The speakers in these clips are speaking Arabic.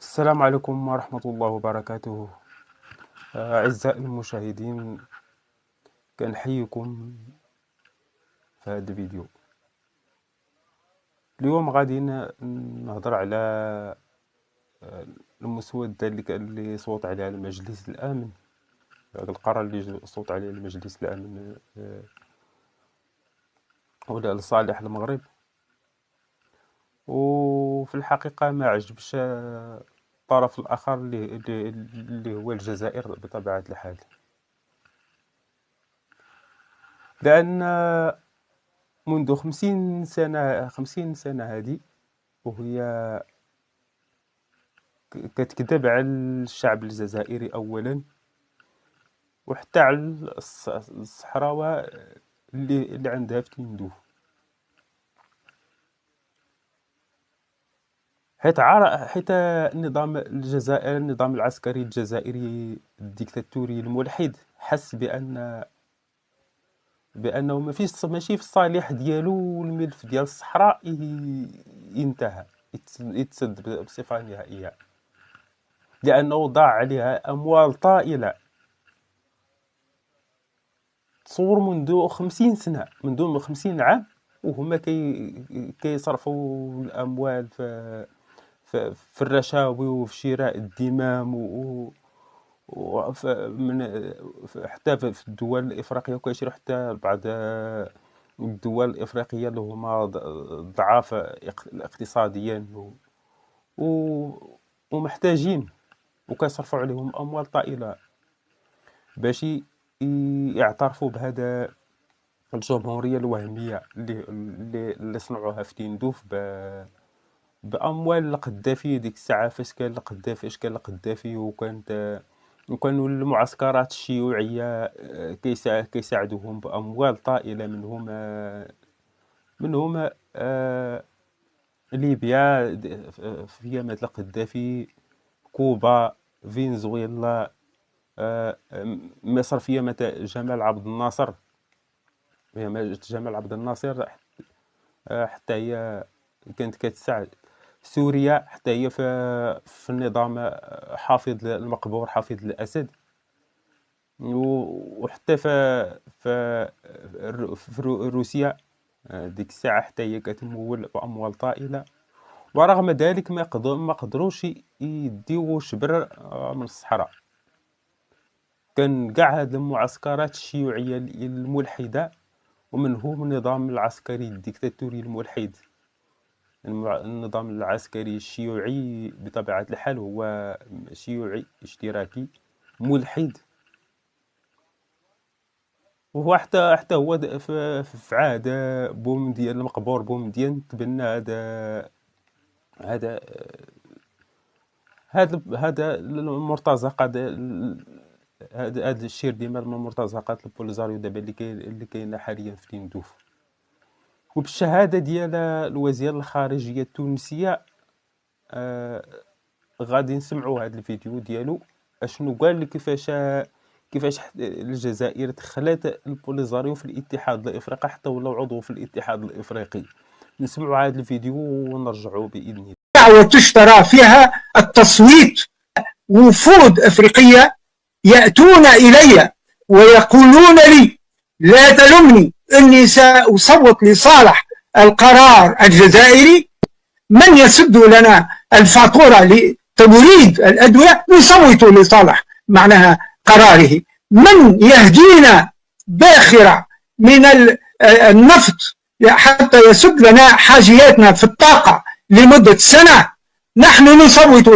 السلام عليكم ورحمة الله وبركاته. أعزائي المشاهدين، كنحييكم في هذا الفيديو. اليوم غادي نهضر على المسودة اللي صوت عليها المجلس الأمن، هذا القرار اللي صوت عليه المجلس الأمن ولا لصالح المغرب. وفي الحقيقة ما عجبش الطرف الآخر اللي هو الجزائر بطبيعة الحال، لأن منذ 50 سنة هذه وهي كتكذب على الشعب الجزائري أولا، وحتى على الصحراوة اللي عندها في تندوف، حيت النظام العسكري الجزائري الديكتاتوري الملحد حس بأنه ماشي في الصالح ديالو الملف ديال الصحراء ينتهى يتسد بصفة نهائية، لأنه ضاع عليها أموال طائلة. تصور منذ 50 سنة، منذ 50 عام وهما كيصرفوا الأموال في الرشاوي وفي شراء الدمام حتى في الدول الإفريقية، وكيشرو حتى بعض الدول الإفريقية اللي هما ضعاف اقتصاديا ومحتاجين، وكيصرفوا عليهم أموال طائلة باش يعترفوا بهذا الجمهورية الوهمية اللي صنعوها في تندوف بأموال القذافي. ديك الساعة فاش كان القذافي وكانوا المعسكرات الشيوعية كيساعدوهم بأموال طائلة، منهم ليبيا في يامات القذافي، كوبا، فنزويلا، مصر في يامات جمال عبد الناصر. جمال عبد الناصر حتى هي كانت كتساعد. سوريا حتى هي في النظام حافظ المقبور حافظ الأسد، وحتى في روسيا ديك الساعة حتى هي كتمول بأموال طائلة. ورغم ذلك ما قدروش يديو شبر من الصحراء. كان كاع هاد المعسكرات الشيوعية الملحدة، ومنهم النظام العسكري الديكتاتوري الملحد. النظام العسكري الشيوعي بطبيعة الحال هو شيوعي اشتراكي ملحد، وهو حتى هو في عهد بومدين المقبور بومدين تبنى هذا هذا المرتزقة، هذا الشير ديما من مرتزقات البوليزاريو دابا اللي كاينه حاليا في تندوف. وبالشهاده ديال الوزير الخارجيه التونسيه غادي نسمعوا هذا الفيديو ديالو اشنو قال، كيفاش الجزائر دخلت البوليزاريو في الاتحاد الافريقي حتى ولاو عضو في الاتحاد الافريقي. نسمعوا هذا الفيديو ونرجعوا باذن الله. وتشترى فيها التصويت. وفود افريقيه ياتون الي ويقولون لي: لا تلمني، اني ساصوت لصالح القرار الجزائري. من يسد لنا الفاتوره لتوريد الادويه نصوت لصالح معناها قراره. من يهدينا باخره من النفط حتى يسد لنا حاجياتنا في الطاقه لمده سنه، نحن نصوت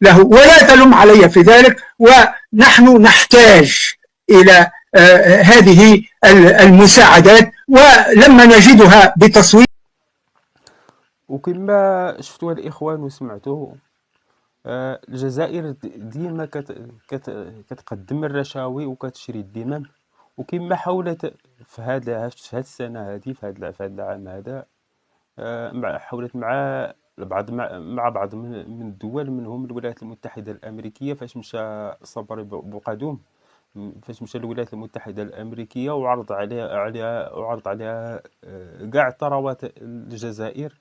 له، ولا تلم علي في ذلك. ونحن نحتاج إلى هذه المساعدات، ولما نجدها بتصويت. وكما شفتوا الإخوان وسمعتوا، الجزائر ديما كتقدم الرشاوي وكتشري الدمم، وكما حاولت في هذه السنة هذه، في هذا العام هذا، حاولت مع بعض من الدول، منهم الولايات المتحدة الأمريكية. فاش مشى صبري بوقادوم، فاش مشى للولايات المتحدة الأمريكية وعرض عليها كاع ثروات الجزائر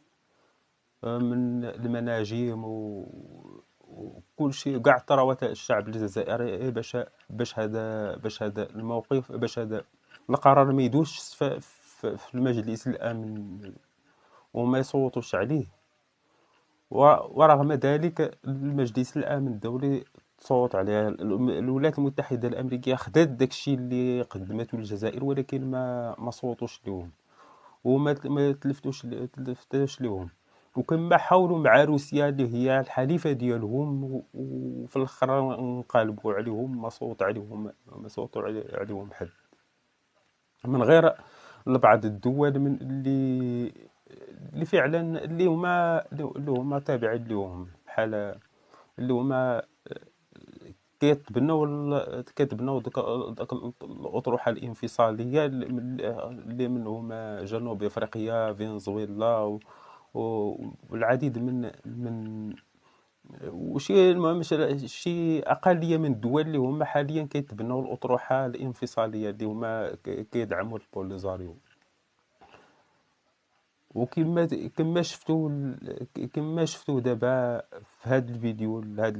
من المناجم وكل شيء كاع ثروات الشعب الجزائري باش هذا الموقف، باش هذا القرار ما يدوش في المجلس الامن وما يصوتوش عليه. ورغم ذلك المجلس الامن الدولي تصوت عليها. الولايات المتحده الامريكيه خدات داكشي اللي قدمته الجزائر، ولكن ما صوتوش لهم وما ما تلفتوش لهم. وكما حاولوا مع روسيا اللي هي الحليفه ديالهم، وفي الاخر انقلبوا عليهم، ما صوتوا عليهم حد، من غير لبعض الدول من اللي فعلا اللي هما تابعين لهم، بحال اللي هما كيتبناو ديك الأطروحة الانفصالية اللي منهم جنوب أفريقيا، فنزويلا والعديد من وشي المهم شي أقلية من الدول اللي هما حاليا كيتبناو الأطروحة الانفصالية اللي هما كيدعموا البوليزاريو. وكما شفتوا دابا في هذا الفيديو لهذا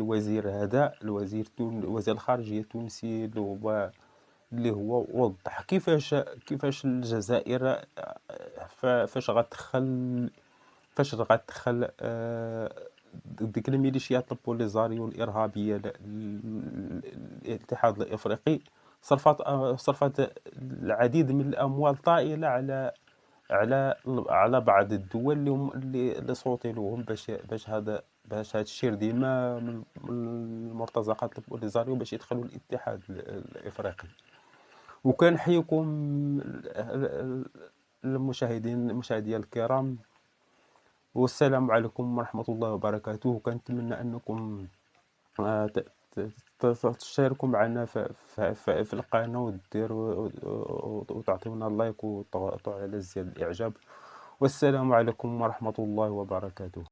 الوزير، وزير الخارجية التونسي اللي هو وضح كيفاش الجزائر فاش غتدخل ديك الميليشيات البوليزاريو الإرهابية الاتحاد الإفريقي، صرفت العديد من الأموال طائلة على بعض الدول اللي صوتوا لهم باش هذا الشير ديما من مرتزقات البوليزاريو باش يدخلوا الاتحاد الافريقي. وكنحييكم المشاهدين الكرام، والسلام عليكم ورحمة الله وبركاته. وكنتمنى انكم تشاركوا معنا في القناة، وديروا وتعطيونا اللايك وتضغطوا على زر الإعجاب. والسلام عليكم ورحمة الله وبركاته.